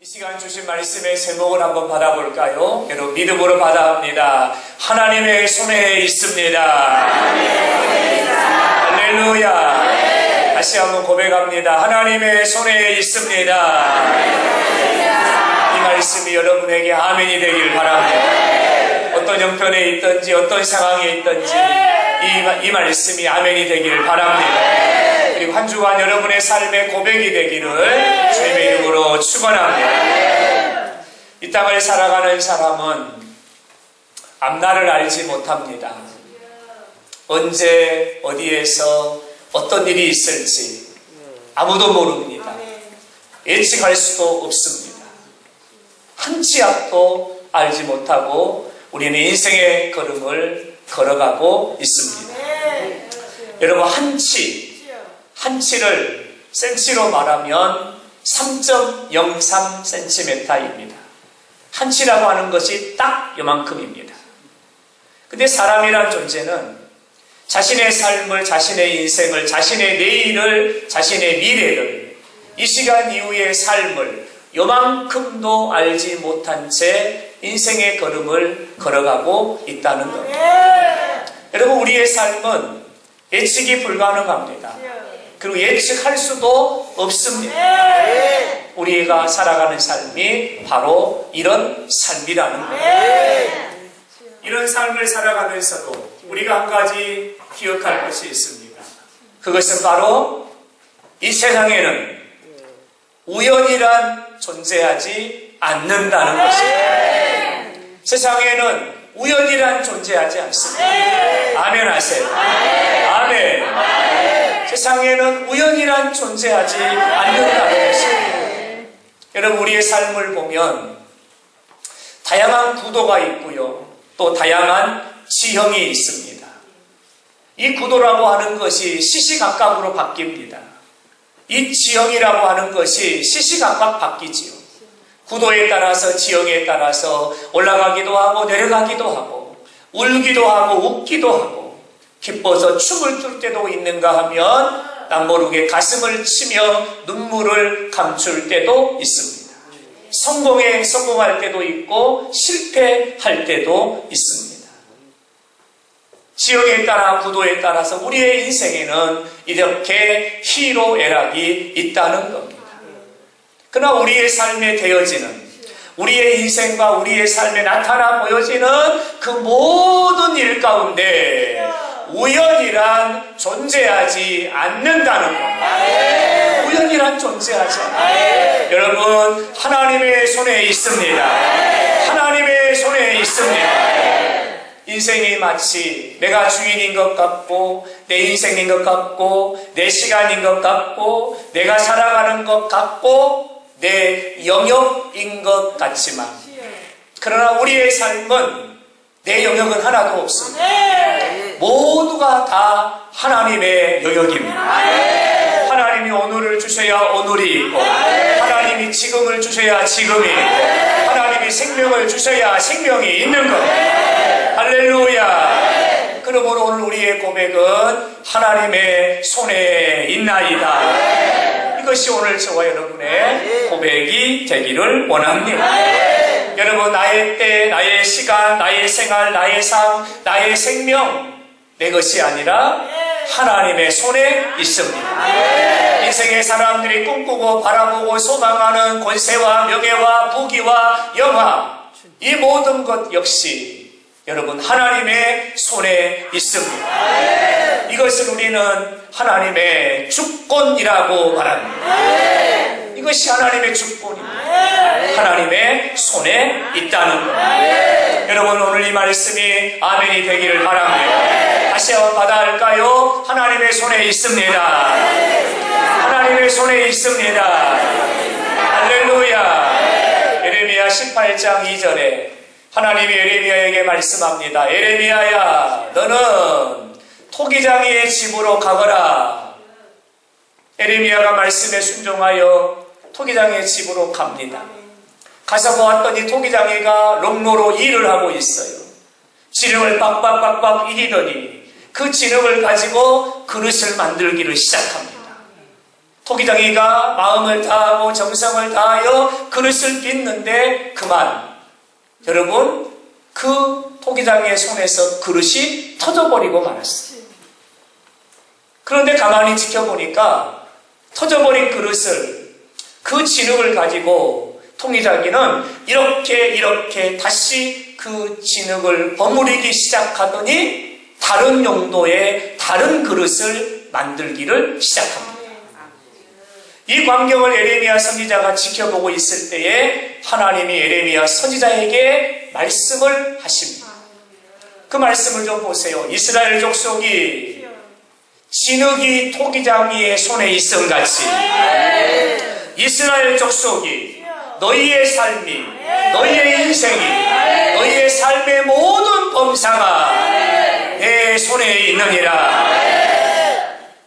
이 시간 주신 말씀의 제목을 한번 받아볼까요? 여러분 믿음으로 받아합니다. 하나님의 손에 있습니다. 할렐루야. 다시 한번 고백합니다. 하나님의 손에 있습니다. 이 말씀이 여러분에게 아멘이 되길 바랍니다. 어떤 형편에 있든지 어떤 상황에 있든지 이 말씀이 아멘이 되길 바랍니다. 그리고 한 주간 여러분의 삶의 고백이 되기를 주님의 이름으로 축원합니다. 이 땅을 살아가는 사람은 앞날을 알지 못합니다. 언제 어디에서 어떤 일이 있을지 아무도 모릅니다. 예측할 수도 없습니다. 한 치 앞도 알지 못하고 우리는 인생의 걸음을 걸어가고 있습니다. 여러분 한 치를 센치로 말하면 3.03cm입니다. 한 치라고 하는 것이 딱 요만큼입니다. 근데 사람이란 존재는 자신의 삶을, 자신의 인생을, 자신의 내일을, 자신의 미래를, 이 시간 이후의 삶을 요만큼도 알지 못한 채 인생의 걸음을 걸어가고 있다는 겁니다. 여러분 우리의 삶은 예측이 불가능합니다. 그리고 예측할 수도 없습니다. 우리가 살아가는 삶이 바로 이런 삶이라는 거예요. 이런 삶을 살아가면서도 우리가 한 가지 기억할 것이 있습니다. 그것은 바로 이 세상에는 우연이란 존재하지 않는다는 것입니다. 세상에는 우연이란 존재하지 않습니다. 아멘 하세요. 아멘. 세상에는 우연이란 존재하지 않는다는 것입니다. 여러분 우리의 삶을 보면 다양한 구도가 있고요. 또 다양한 지형이 있습니다. 이 구도라고 하는 것이 시시각각으로 바뀝니다. 이 지형이라고 하는 것이 시시각각 바뀌지요. 구도에 따라서 지형에 따라서 올라가기도 하고 내려가기도 하고 울기도 하고 웃기도 하고 기뻐서 춤을 출 때도 있는가 하면 남 모르게 가슴을 치며 눈물을 감출 때도 있습니다. 성공할 때도 있고 실패할 때도 있습니다. 지형에 따라 구도에 따라서 우리의 인생에는 이렇게 희로애락이 있다는 겁니다. 그러나 우리의 삶에 되어지는 우리의 인생과 우리의 삶에 나타나 보여지는 그 모든 일 가운데 우연이란 존재하지 않는다는 겁니다. 우연이란 존재하지 않아요. 여러분 하나님의 손에 있습니다. 하나님의 손에 있습니다. 인생이 마치 내가 주인인 것 같고 내 인생인 것 같고 내 시간인 것 같고 내가 살아가는 것 같고 내 영역인 것 같지만 그러나 우리의 삶은 내 영역은 하나도 없습니다. 모두가 다 하나님의 영역입니다. 하나님이 오늘을 주셔야 오늘이 있고 하나님이 지금을 주셔야 지금이 있고 하나님이 생명을 주셔야 생명이 있는 겁니다. 할렐루야. 그러므로 오늘 우리의 고백은 하나님의 손에 있나이다. 이것이 오늘 저와 여러분의 고백이 되기를 원합니다. 여러분 나의 때, 나의 시간, 나의 생활, 나의 삶, 나의 생명 내 것이 아니라 하나님의 손에 있습니다. 인생의 사람들이 꿈꾸고 바라보고 소망하는 권세와 명예와 부귀와 영화 이 모든 것 역시 여러분 하나님의 손에 있습니다. 이것을 우리는 하나님의 주권이라고 말합니다. 이것이 하나님의 주권입니다. 하나님의 손에 있다는 것. 여러분 오늘 이 말씀이 아멘이 되기를 바랍니다. 다시 한번 받아할까요? 하나님의 손에 있습니다. 하나님의 손에 있습니다. 할렐루야. 예레미야 18장 2절에 하나님이 에레미야에게 말씀합니다. 에레미야야 너는 토기장이의 집으로 가거라. 에레미야가 말씀에 순종하여 토기장이의 집으로 갑니다. 가서 보았더니 토기장이가 롱로로 일을 하고 있어요. 지름을 빡빡빡빡 이기더니 그 지름을 가지고 그릇을 만들기를 시작합니다. 토기장이가 마음을 다하고 정성을 다하여 그릇을 빚는데 그만, 여러분, 그 토기장의 손에서 그릇이 터져버리고 말았어요. 그런데 가만히 지켜보니까 터져버린 그릇을, 그 진흙을 가지고 토기장이는 이렇게 다시 그 진흙을 버무리기 시작하더니 다른 용도의 다른 그릇을 만들기를 시작합니다. 이 광경을 에레미야 선지자가 지켜보고 있을 때에 하나님이 에레미야 선지자에게 말씀을 하십니다. 그 말씀을 좀 보세요. 이스라엘 족속이 진흙이 토기장이의 손에 있음같이 이스라엘 족속이 너희의 삶이, 너희의 인생이, 너희의 삶의 모든 범사가 내 손에 있느니라.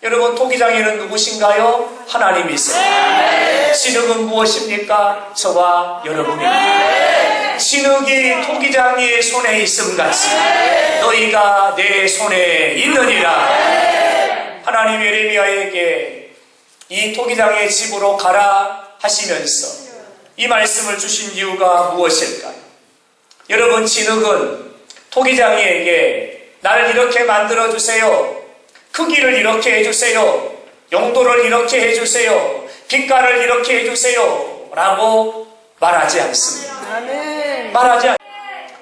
여러분, 토기장이는 누구신가요? 하나님이세요. 진흙은 무엇입니까? 저와 여러분입니다. 진흙이 토기장이의 손에 있음같이 너희가 내 손에 있느니라. 하나님 에레미야에게 이 토기장의 집으로 가라 하시면서 이 말씀을 주신 이유가 무엇일까요? 여러분, 진흙은 토기장이에게 나를 이렇게 만들어주세요, 크기를 이렇게 해주세요, 용도를 이렇게 해주세요, 빛깔을 이렇게 해주세요 라고 말하지 않습니다. 말하지 않습니다.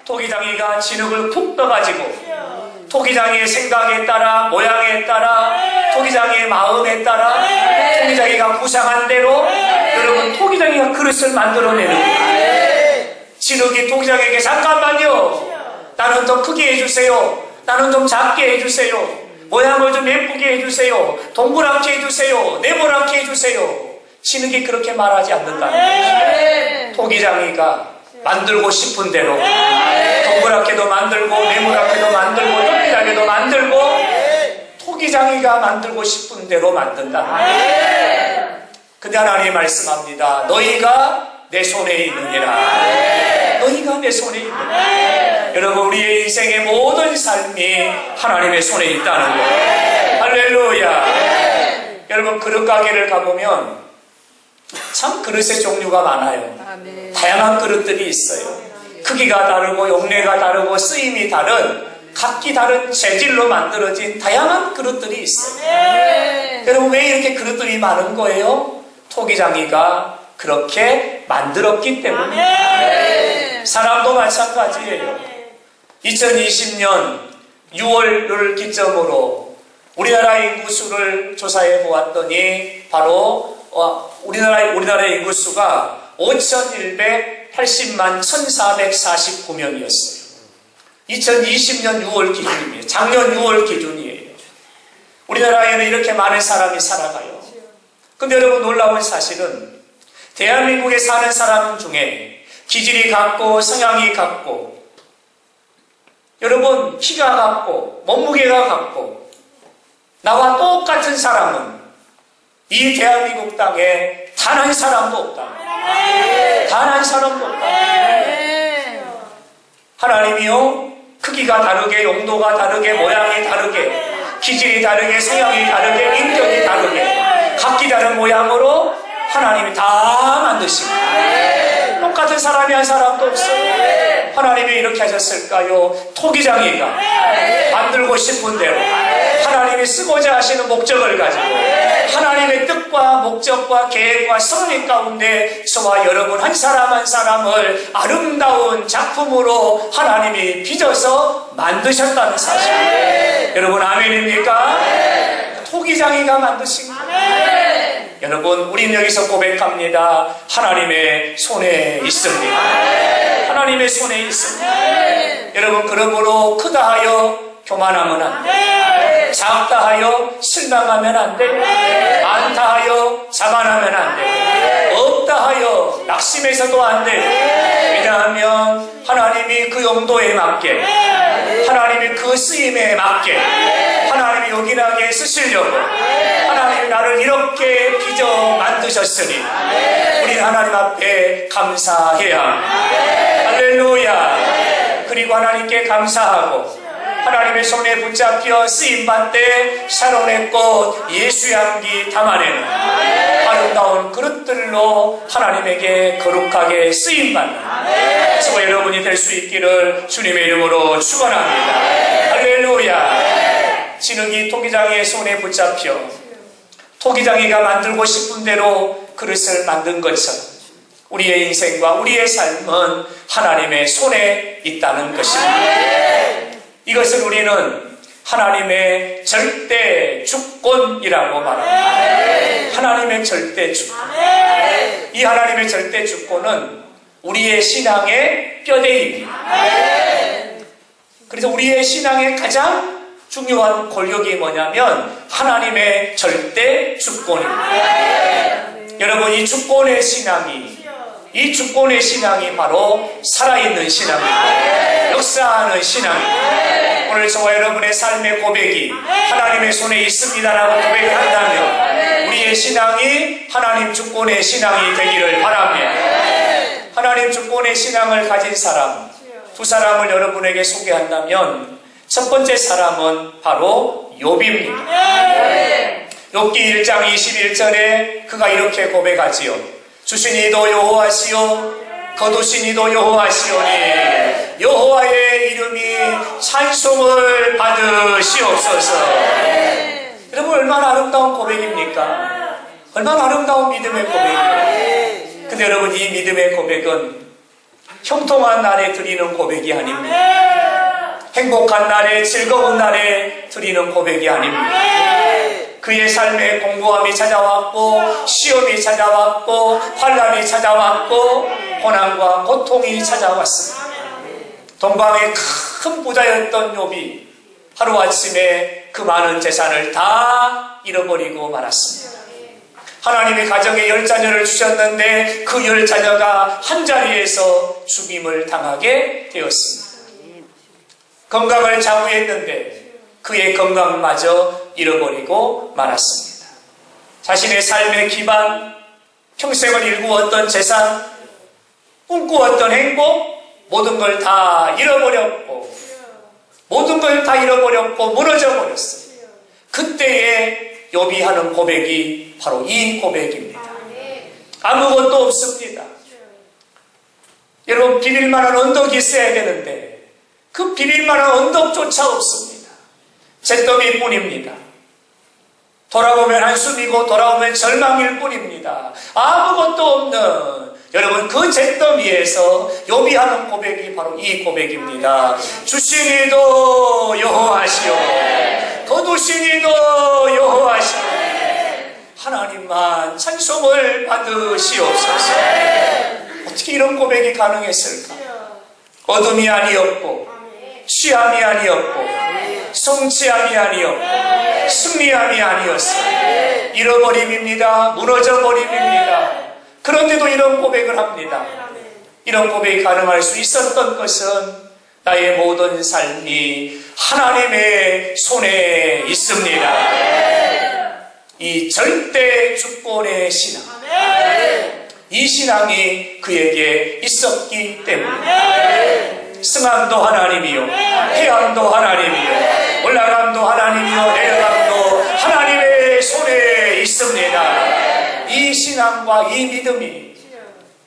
토기장이가 진흙을 푹 떠가지고 토기장이의 생각에 따라, 모양에 따라, 토기장이의 마음에 따라, 토기장이가 구상한 대로 여러분, 토기장이가 그릇을 만들어내는 거예요. 진흙이 토기장에게 잠깐만요, 나는 더 크게 해주세요, 나는 좀 작게 해주세요, 모양을 좀 예쁘게 해주세요, 동그랗게 해주세요, 네모나게 해주세요. 진흙이 그렇게 말하지 않는다. 토기장이가 만들고 싶은 대로 동그랗게도 만들고 네모나게도 만들고 좁다게도 만들고 토기장이가 만들고 싶은 대로 만든다. 근데 하나님이 말씀합니다. 너희가 내 손에 있느니라. 너희가 내 손에 있느니라. 여러분, 우리의 인생의 모든 삶이 하나님의 손에 있다는 거예요. 할렐루야. 여러분, 그릇 가게를 가보면 참 그릇의 종류가 많아요. 다양한 그릇들이 있어요. 크기가 다르고 용례가 다르고 쓰임이 다른, 각기 다른 재질로 만들어진 다양한 그릇들이 있어요. 여러분, 왜 이렇게 그릇들이 많은 거예요? 토기장이가 그렇게 만들었기 때문에. 사람도 마찬가지예요. 2020년 6월을 기점으로 우리나라 인구수를 조사해 보았더니 바로 우리나라의 인구수가 5,180만 1,449명이었어요. 2020년 6월 기준입니다. 작년 6월 기준이에요. 우리나라에는 이렇게 많은 사람이 살아가요. 근데 여러분, 놀라운 사실은 대한민국에 사는 사람 중에 기질이 같고 성향이 같고 여러분, 키가 같고 몸무게가 같고 나와 똑같은 사람은 이 대한민국 땅에 단 한 사람도 없다. 단 한 사람도 없다. 하나님이요, 크기가 다르게, 용도가 다르게, 모양이 다르게, 기질이 다르게, 성향이 다르게, 인격이 다르게, 각기 다른 모양으로 하나님이 다 만드십니다. 똑같은 사람이 한 사람도 없어요. 하나님이 이렇게 하셨을까요? 토기장이가 만들고 싶은 대로 하나님이 쓰고자 하시는 목적을 가지고 하나님의 뜻과 목적과 계획과 섭리 가운데 저와 여러분 한 사람 한 사람을 아름다운 작품으로 하나님이 빚어서 만드셨다는 사실. 여러분, 아멘입니까? 토기장이가 만드신 거예요. 여러분, 우리는 여기서 고백합니다. 하나님의 손에 있습니다. 하나님의 손에 있습니다. 여러분, 그러므로 크다 하여 교만하면 안 돼. 작다 하여 실망하면 안 돼. 많다 하여 자만하면 안 돼. 없다 하여 낙심해서도 안 돼. 왜냐하면 하나님이 그 용도에 맞게, 하나님이 그 쓰임에 맞게, 하나님이 요긴하게 쓰시려고 하나님이 나를 이렇게 빚어 만드셨으니 우리 하나님 앞에 감사해야 합니다. 할렐루야. 그리고 하나님께 감사하고 하나님의 손에 붙잡혀 쓰임받되 샤론의 꽃 예수 향기 담아내는 아름다운 그릇들로 하나님에게 거룩하게 쓰임받는 저와 여러분이 될 수 있기를 주님의 이름으로 축원합니다. 할렐루야. 진흙이 토기장이의 손에 붙잡혀 토기장이가 만들고 싶은 대로 그릇을 만든 것처럼 우리의 인생과 우리의 삶은 하나님의 손에 있다는 것입니다. 이것을 우리는 하나님의 절대 주권이라고 말합니다. 하나님의 절대 주권. 이 하나님의 절대 주권은 우리의 신앙의 뼈대입니다. 그래서 우리의 신앙의 가장 중요한 권력이 뭐냐면 하나님의 절대 주권입니다. 여러분, 이 주권의 신앙이 바로 살아있는 신앙입니다. 역사하는 신앙입니다. 오늘 저와 여러분의 삶의 고백이 하나님의 손에 있습니다라고 고백을 한다면 우리의 신앙이 하나님 주권의 신앙이 되기를 바랍니다. 하나님 주권의 신앙을 가진 사람 두 사람을 여러분에게 소개한다면 첫 번째 사람은 바로 욥입니다. 욥기 1장 21절에 그가 이렇게 고백하지요. 주신 이도 여호와시요 거두신 이도 여호와시오니 여호와의 이름이 찬송을 받으시옵소서. 여러분, 얼마나 아름다운 고백입니까? 얼마나 아름다운 믿음의 고백이에요. 근데 여러분, 이 믿음의 고백은 형통한 날에 드리는 고백이 아닙니다. 행복한 날에, 즐거운 날에 드리는 고백이 아닙니다. 그의 삶에 공고함이 찾아왔고 시험이 찾아왔고 환난이 찾아왔고 고난과 고통이 찾아왔습니다. 동방의 큰 부자였던 욥이 하루아침에 그 많은 재산을 다 잃어버리고 말았습니다. 하나님이 가정에 10자녀를 주셨는데 그 10자녀가 한자리에서 죽임을 당하게 되었습니다. 건강을 자부했는데 그의 건강마저 잃어버리고 말았습니다. 자신의 삶의 기반, 평생을 일구었던 재산, 꿈꾸었던 행복, 모든 걸 다 잃어버렸고 무너져 버렸어요. 그때에 욥이 하는 고백이 바로 이 고백입니다. 아무것도 없습니다. 여러분, 비빌만한 언덕이 있어야 되는데 그 비빌만한 언덕조차 없습니다. 잿더미일 뿐입니다. 돌아보면 한숨이고 돌아오면 절망일 뿐입니다. 아무것도 없는 여러분, 그 잿더미에서 욥이 하는 고백이 바로 이 고백입니다. 주신 이도 여호와시오 거두신 이도 여호와시오 하나님만 찬송을 받으시옵소서. 어떻게 이런 고백이 가능했을까? 어둠이 아니었고 취함이 아니었고 성취함이 아니었고 승리함이 아니었어요. 잃어버림입니다. 무너져버림입니다. 그런데도 이런 고백을 합니다. 이런 고백이 가능할 수 있었던 것은 나의 모든 삶이 하나님의 손에 있습니다. 이 절대 주권의 신앙, 이 신앙이 그에게 있었기 때문에 승함도 하나님이요 해함도 하나님이요 올라감도 하나님이요 내려감도 하나님의 손에 있습니다. 이 신앙과 이 믿음이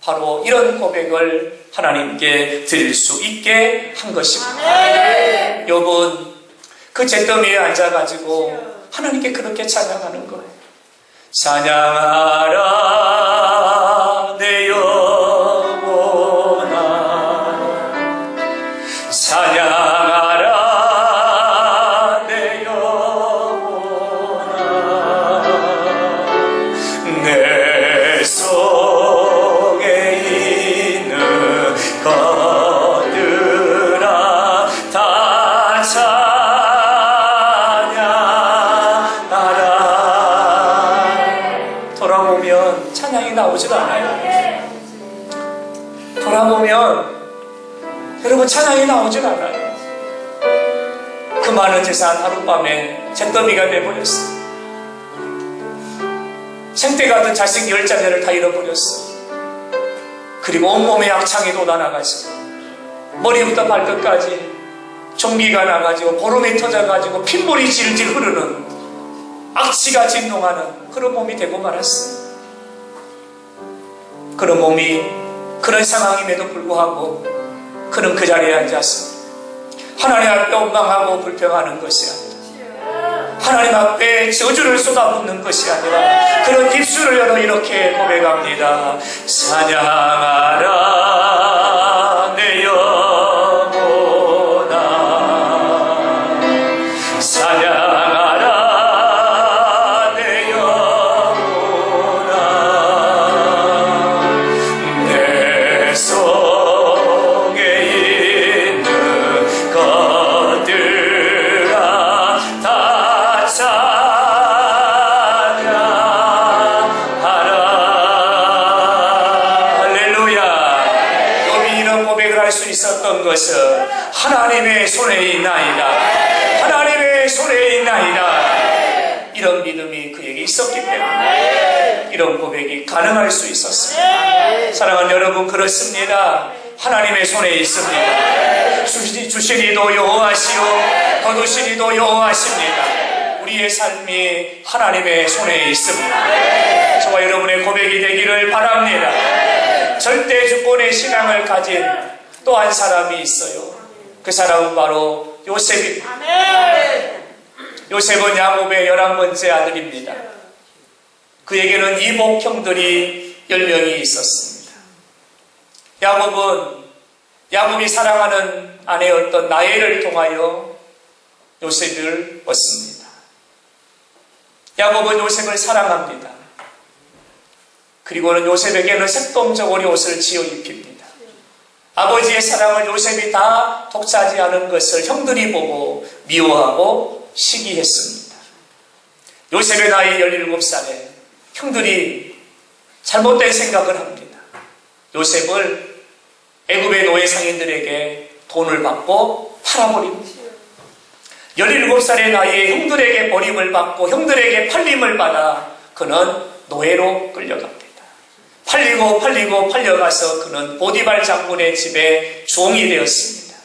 바로 이런 고백을 하나님께 드릴 수 있게 한 것입니다. 욥은 그 잿더미에 앉아가지고 하나님께 그렇게 찬양하는 거예요. 찬양하라 내 영혼아 찬양하라 내 영혼아 내 속에 있는 것들아 다 찬양하라. 돌아보면 찬양이 나오질 않아요. 돌아보면 여러분, 찬양이 나오질 않아요. 그 많은 재산 하룻밤에 잿더미가 돼버렸어요. 생때 같은 자식 10자녀를 다 잃어버렸어요. 그리고 온몸에 악창이 돋아나가지고 머리부터 발끝까지 전기가 나가지고 보름이 터져가지고 핏물이 질질 흐르는 악취가 진동하는 그런 몸이 되고 말았어요. 그런 몸이 그런 상황임에도 불구하고 그는 그 자리에 앉아서 하나님 앞에 원망하고 불평하는 것이 아니라 하나님 앞에 저주를 쏟아붓는 것이 아니라 그런 입술을 열어 이렇게 고백합니다. 찬양하라 내 영혼아, 찬양하라 내 영혼아, 내 속에 있는 것들아 다 찬양하라. 할렐루야. 욥이 이런 고백을 할 수 있었던 것은 하나님의 손에 있나이다, 하나님의 손에 있나이다, 이런 믿음이 그에게 있었기 때문에 이런 고백이 가능할 수 있었습니다. 사랑하는 여러분, 그렇습니다. 하나님의 손에 있습니다. 주신 이도 여호와시오 거두신 이도 여호와십니다. 우리의 삶이 하나님의 손에 있습니다. 저와 여러분의 고백이 되기를 바랍니다. 절대 주권의 신앙을 가진 또 한 사람이 있어요. 그 사람은 바로 요셉입니다. 요셉은 야곱의 11번째 아들입니다. 그에게는 이복 형들이 10명이 있었습니다. 야곱이 사랑하는 아내였던 라헬을 통하여 요셉을 얻습니다. 야곱은 요셉을 사랑합니다. 그리고는 요셉에게는 색동저고리 옷을 지어 입힙니다. 아버지의 사랑을 요셉이 다 독차지하는 것을 형들이 보고 미워하고 시기했습니다. 요셉의 나이 17살에 형들이 잘못된 생각을 합니다. 요셉을 애굽의 노예 상인들에게 돈을 받고 팔아버립니다. 17살의 나이에 형들에게 버림을 받고 형들에게 팔림을 받아 그는 노예로 끌려갑니다. 팔려가서 그는 보디발 장군의 집에 종이 되었습니다.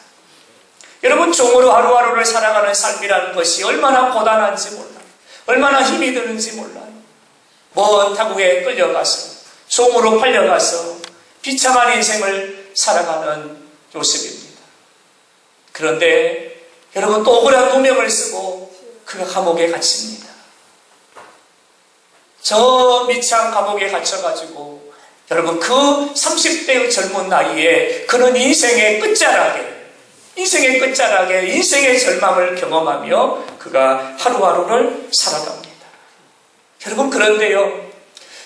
여러분, 종으로 하루하루를 살아가는 삶이라는 것이 얼마나 고단한지 몰라요. 얼마나 힘이 드는지 몰라요. 먼 타국에 끌려가서 종으로 팔려가서 비참한 인생을 살아가는 요셉입니다. 그런데 여러분, 또 억울한 누명을 쓰고 그가 감옥에 갇힙니다. 저 미창 감옥에 갇혀가지고 여러분, 그 30대의 젊은 나이에 그는 인생의 끝자락에 인생의 절망을 경험하며 그가 하루하루를 살아갑니다. 여러분, 그런데요,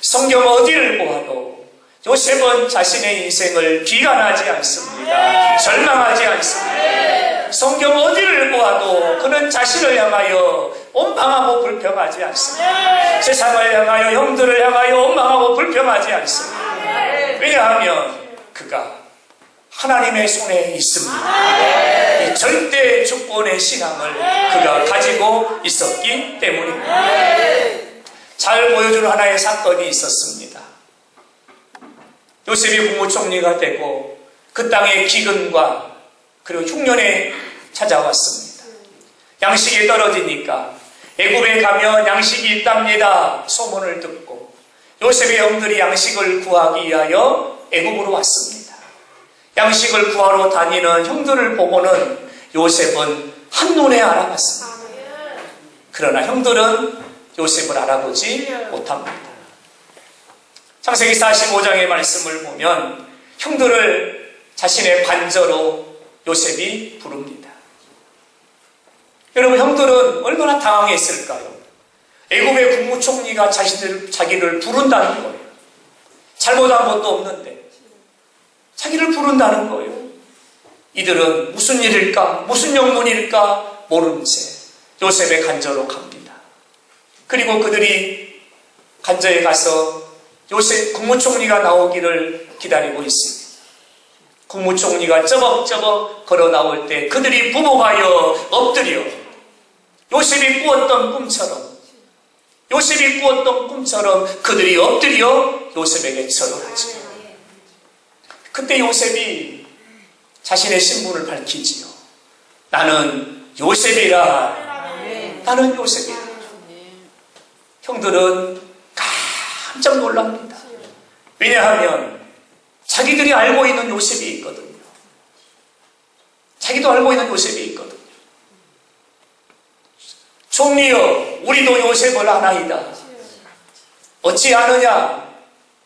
성경 어디를 보아도 요셉은 자신의 인생을 비관하지 않습니다. 절망하지 않습니다. 성경 어디를 보아도 그는 자신을 향하여 원망하고 불평하지 않습니다. 세상을 향하여, 형들을 향하여 원망하고 불평하지 않습니다. 왜냐하면 그가 하나님의 손에 있습니다. 이 절대 주권의 신앙을 그가 가지고 있었기 때문입니다. 잘 보여주는 하나의 사건이 있었습니다. 요셉이 국무총리가 되고 그 땅의 기근과 그리고 흉년에 찾아왔습니다. 양식이 떨어지니까 애굽에 가면 양식이 있답니다 소문을 듣고 요셉의 형들이 양식을 구하기 위하여 애굽으로 왔습니다. 양식을 구하러 다니는 형들을 보고는 요셉은 한눈에 알아봤습니다. 그러나 형들은 요셉을 알아보지 못합니다. 창세기 45장의 말씀을 보면 형들을 자신의 반저로 요셉이 부릅니다. 여러분, 형들은 얼마나 당황했을까요? 애굽의 국무총리가 자기를 부른다는 거예요. 잘못한 것도 없는데 자기를 부른다는 거예요. 이들은 무슨 일일까, 무슨 영문일까 모르는 채 요셉의 간저로 갑니다. 그리고 그들이 간저에 가서 요셉 국무총리가 나오기를 기다리고 있습니다. 국무총리가 쩌벅쩌벅 걸어 나올 때 그들이 부복하여 엎드려 요셉이 꾸었던 꿈처럼 그들이 엎드려 요셉에게 절을 하죠. 그때 요셉이 자신의 신분을 밝히지요. 나는 요셉이라. 나는 요셉이라. 형들은 깜짝 놀랍니다. 왜냐하면 자기들이 알고 있는 요셉이 있거든요. 자기도 알고 있는 요셉이 있거든요. 종리여, 우리도 요셉을 아나이다. 어찌 아느냐?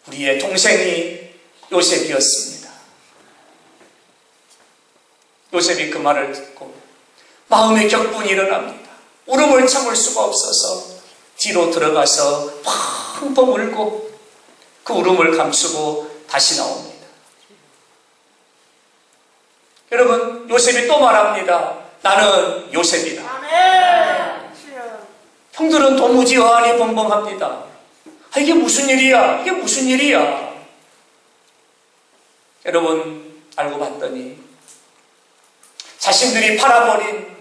우리의 동생이 요셉이었습니다. 요셉이 그 말을 듣고 마음의 격분이 일어납니다. 울음을 참을 수가 없어서 뒤로 들어가서 펑펑 울고 그 울음을 감추고 다시 나옵니다. 여러분, 요셉이 또 말합니다. 나는 요셉이다. 형들은 도무지 어안이 벙벙합니다. 이게 무슨 일이야? 이게 무슨 일이야? 여러분, 알고 봤더니 자신들이 팔아버린,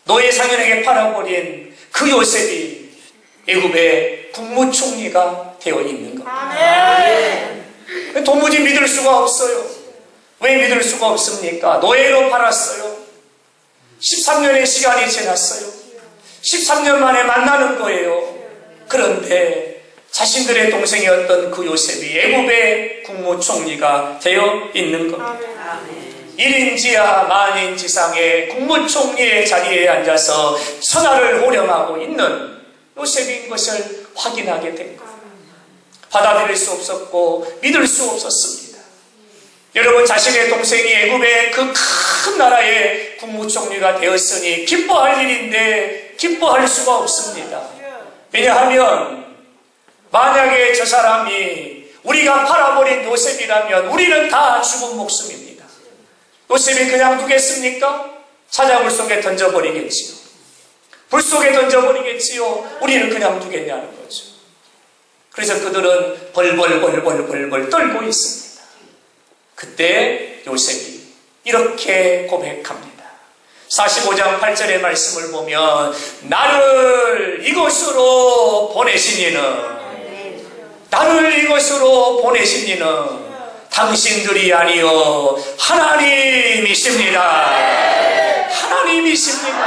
노예상인에게 팔아버린 그 요셉이 애굽의 국무총리가 되어 있는 겁니다. 도무지 믿을 수가 없어요. 왜 믿을 수가 없습니까? 노예로 팔았어요. 13년의 시간이 지났어요. 13년 만에 만나는 거예요. 그런데 자신들의 동생이었던 그 요셉이 애굽의 국무총리가 되어 있는 겁니다. 1인지하 만인지상의 국무총리의 자리에 앉아서 천하를 호령하고 있는 요셉인 것을 확인하게 된 겁니다. 받아들일 수 없었고 믿을 수 없었습니다. 여러분, 자신의 동생이 애굽의 그 큰 나라의 국무총리가 되었으니 기뻐할 일인데 기뻐할 수가 없습니다. 왜냐하면 만약에 저 사람이 우리가 팔아버린 요셉이라면 우리는 다 죽은 목숨입니다. 요셉이 그냥 두겠습니까? 사자굴 속에 던져버리겠지요. 불 속에 던져버리겠지요. 우리는 그냥 두겠냐는 거죠. 그래서 그들은 벌벌 떨고 있습니다. 그때 요셉이 이렇게 고백합니다. 45장 8절의 말씀을 보면 나를 이곳으로 보내시니는 당신들이 아니요 하나님이십니다. 하나님이십니다.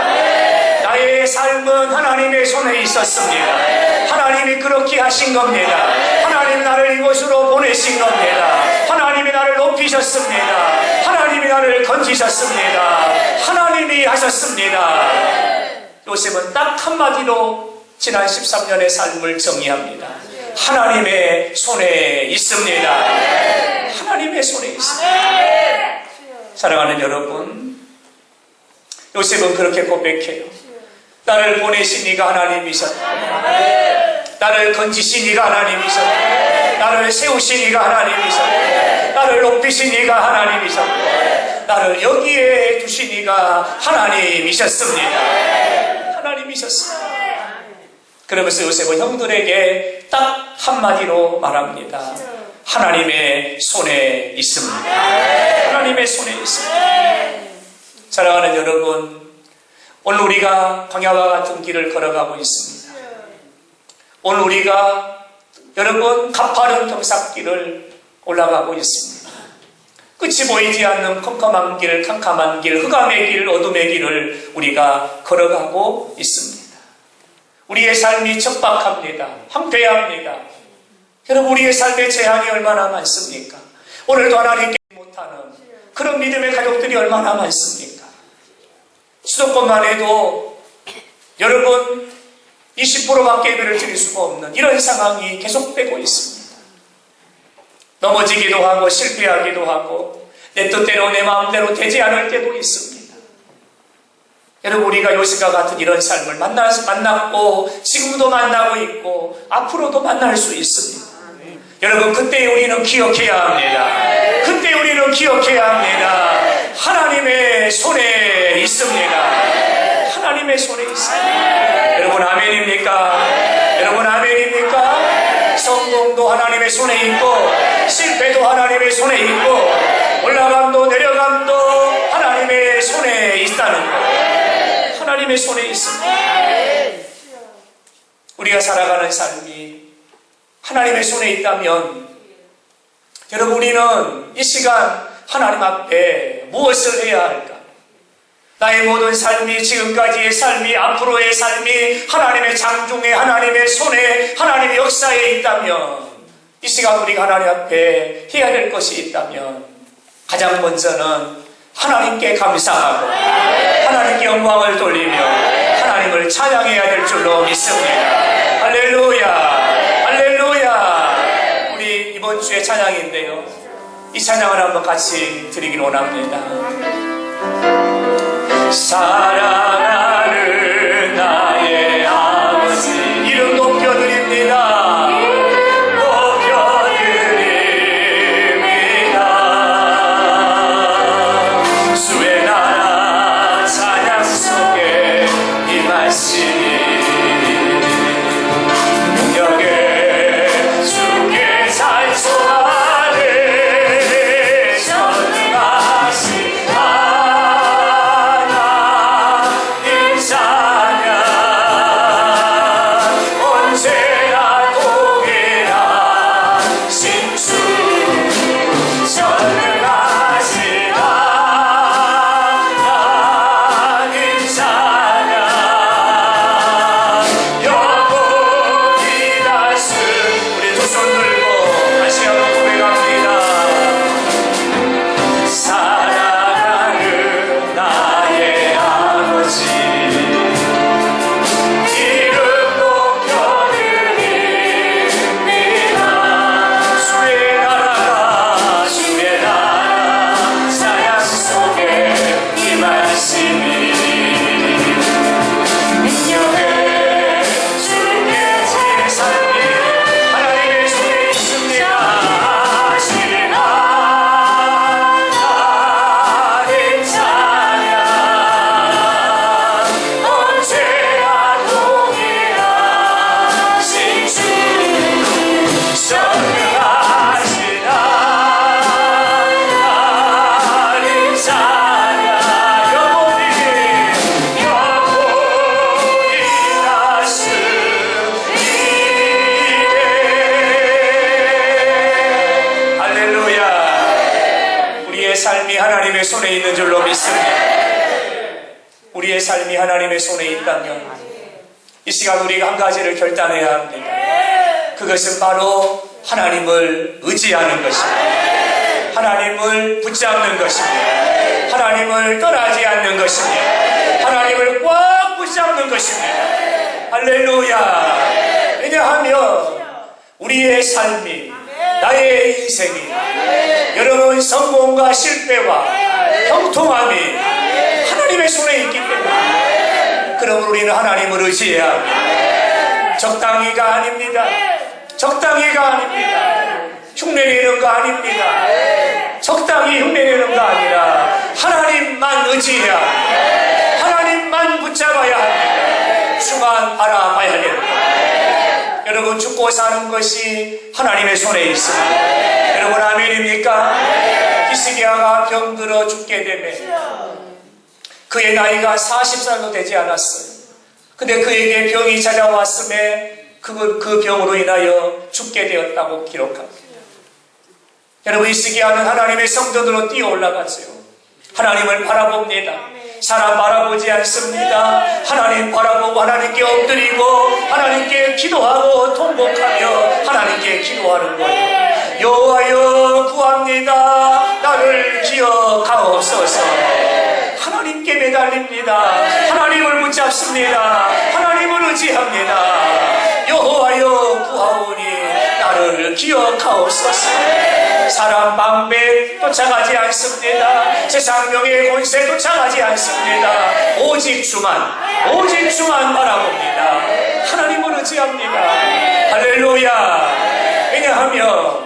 나의 삶은 하나님의 손에 있었습니다. 하나님이 그렇게 하신 겁니다. 하나님이 나를 이곳으로 보내신 겁니다. 하나님이 나를 높이셨습니다. 하나님이 나를 건지셨습니다. 하나님이 하셨습니다. 요셉은 딱 한마디로 지난 13년의 삶을 정의합니다. 하나님의 손에 있습니다. 하나님의 손에 있습니다. 사랑하는 여러분, 요셉은 그렇게 고백해요. 나를 보내신 이가 하나님이셨다. 나를 건지신 이가 하나님이셨다. 나를 세우신 이가 하나님이셨다. 나를 높이신 이가 하나님이셨다. 나를 여기에 두신 이가 하나님이셨습니다. 하나님이셨습니다. 그러면서 요셉은 형들에게 딱 한마디로 말합니다. 하나님의 손에 있습니다. 하나님의 손에 있습니다. 사랑하는 여러분, 오늘 우리가 광야와 같은 길을 걸어가고 있습니다. 오늘 우리가 여러분 가파른 경삭길을 올라가고 있습니다. 끝이 보이지 않는 컴컴한 길, 캄캄한 길, 흑암의 길, 어둠의 길을 우리가 걸어가고 있습니다. 우리의 삶이 척박합니다. 황폐합니다. 여러분, 우리의 삶의 제한이 얼마나 많습니까? 오늘도 하나님께 못하는 그런 믿음의 가족들이 얼마나 많습니까? 수도권만 해도 여러분 20%밖에 예배를 드릴 수가 없는 이런 상황이 계속되고 있습니다. 넘어지기도 하고 실패하기도 하고 내 뜻대로 내 마음대로 되지 않을 때도 있습니다. 여러분, 우리가 요셉과 같은 이런 삶을 만났고 지금도 만나고 있고 앞으로도 만날 수 있습니다. 여러분, 그때 우리는 기억해야 합니다. 그때 우리는 기억해야 합니다. 하나님의 손에 있습니다. 하나님의 손에 있습니다. 여러분, 아멘입니까? 여러분, 아멘입니까? 성공도 하나님의 손에 있고 실패도 하나님의 손에 있고 올라감도 내려감도 하나님의 손에 있다는 것. 하나님의 손에 있습니다. 우리가 살아가는 삶이 하나님의 손에 있다면 여러분, 우리는 이 시간 하나님 앞에 무엇을 해야 할까? 나의 모든 삶이, 지금까지의 삶이, 앞으로의 삶이 하나님의 장중에, 하나님의 손에, 하나님의 역사에 있다면, 이 시간 우리가 하나님 앞에 해야 될 것이 있다면 가장 먼저는 하나님께 감사하고 하나님께 영광을 돌리며 하나님을 찬양해야 될 줄로 믿습니다. 할렐루야, 할렐루야. 우리 이번 주에 찬양인데요, 이 찬양을 한번 같이 드리길 원합니다. 사랑하는 나의 아버지, 이름 높여드립니다. 높여드립니다. 주의 나라 찬양 속에 임하시니 능력에 주께 찬송하네. 전능하신 하나님 찬양 언제나 동일하신 주 전능하신 하나님 찬양 영원히 다스. 우리 두 손 들고 다시 한번 고백합니다. 사랑하는 나의 아버지, 이름 높여드립니다. 주의 나라 찬양 속에 임하시니 능력에 주께 제사님 하나님의 손에 있습니다. 하신 하나님 찬양 언제나 동일하신 주 전능하신 하나님 찬양 영원히 다스리네. 할렐루야. 우리의 삶이 하나님의 손에 있는 줄로 믿습니다. 우리의 삶이 하나님의 손에 있다면 이 시간 우리가 한 가지를 결단해야 합니다. 그것은 바로 하나님을 의지하는 것입니다. 하나님을 붙잡는 것입니다. 하나님을 떠나지 않는 것입니다. 하나님을 꽉 붙잡는 것입니다. 할렐루야. 왜냐하면 우리의 삶이, 나의 인생이 여러분 성공과 실패와 형통함이 하나님의 손에 있기 때문에, 그러므로 우리는 하나님을 의지해야 합니다. 적당히가 아닙니다. 적당히가 아닙니다. 흉내내는 거 아닙니다. 적당히 흉내내는 거 아니라 하나님만 의지해야 합니다. 하나님만 붙잡아야 합니다. 주만 바라봐야 됩니다. 여러분, 죽고 사는 것이 하나님의 손에 있습니다. 여러분, 아멘입니까? 히스기야가 병들어 죽게 되면 그의 나이가 40살도 되지 않았어요. 근데 그에게 병이 찾아왔음에 그 병으로 인하여 죽게 되었다고 기록합니다. 여러분, 히스기야는 하나님의 성전으로 뛰어 올라갔어요. 하나님을 바라봅니다. 사람 바라보지 않습니다. 하나님 바라보고 하나님께 엎드리고 하나님께 기도하고 통곡하며 하나님께 기도하는 거예요. 여호와여 구합니다. 나를 기억하옵소서. 하나님께 매달립니다. 하나님을 붙잡습니다. 하나님을 의지합니다. 여호와여 구하오니 나를 기억하옵소서. 사람 방백 쫓아가지 않습니다. 세상 명예 권세 쫓아가지 않습니다. 오직 주만 바라봅니다. 하나님을 의지합니다. 할렐루야. 왜냐하면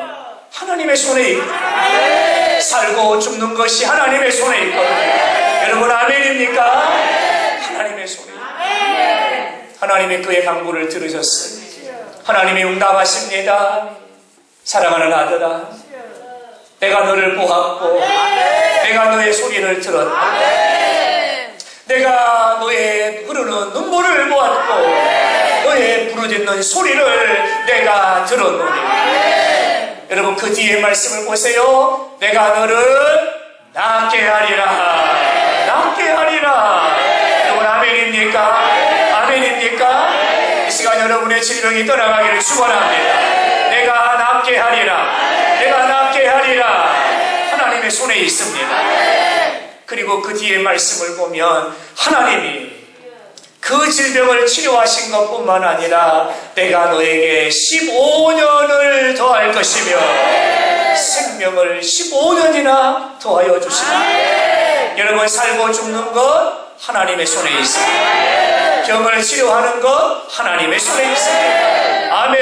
하나님의 손에 있거든요. 살고 죽는 것이 하나님의 손에 있거든요. 여러분, 아멘입니까? 하나님의 손에. 하나님의 그의 간구를 들으셨어요. 하나님이 응답하십니다. 사랑하는 아들아, 내가 너를 보았고 내가 너의 소리를 들었다. 내가 너의 흐르는 눈물을 보았고 너의 부르짖는 소리를 내가 들었노니. 여러분, 그 뒤에 말씀을 보세요. 내가 너를 낫게 하리라. 낫게 하리라. 여러분 아멘입니까? 아멘입니까? 이 시간 여러분의 질병이 떠나가기를 축원합니다. 내가 낫게 하리라. 내가 낫게 하리라. 하나님의 손에 있습니다. 그리고 그 뒤에 말씀을 보면 하나님이 그 질병을 치료하신 것뿐만 아니라 내가 너에게 15년을 더할 것이며 생명을 15년이나 더하여 주시라. 여러분 살고 죽는 것 하나님의 손에 있습니다. 병을 치료하는 것 하나님의 손에 있습니다. 아멘.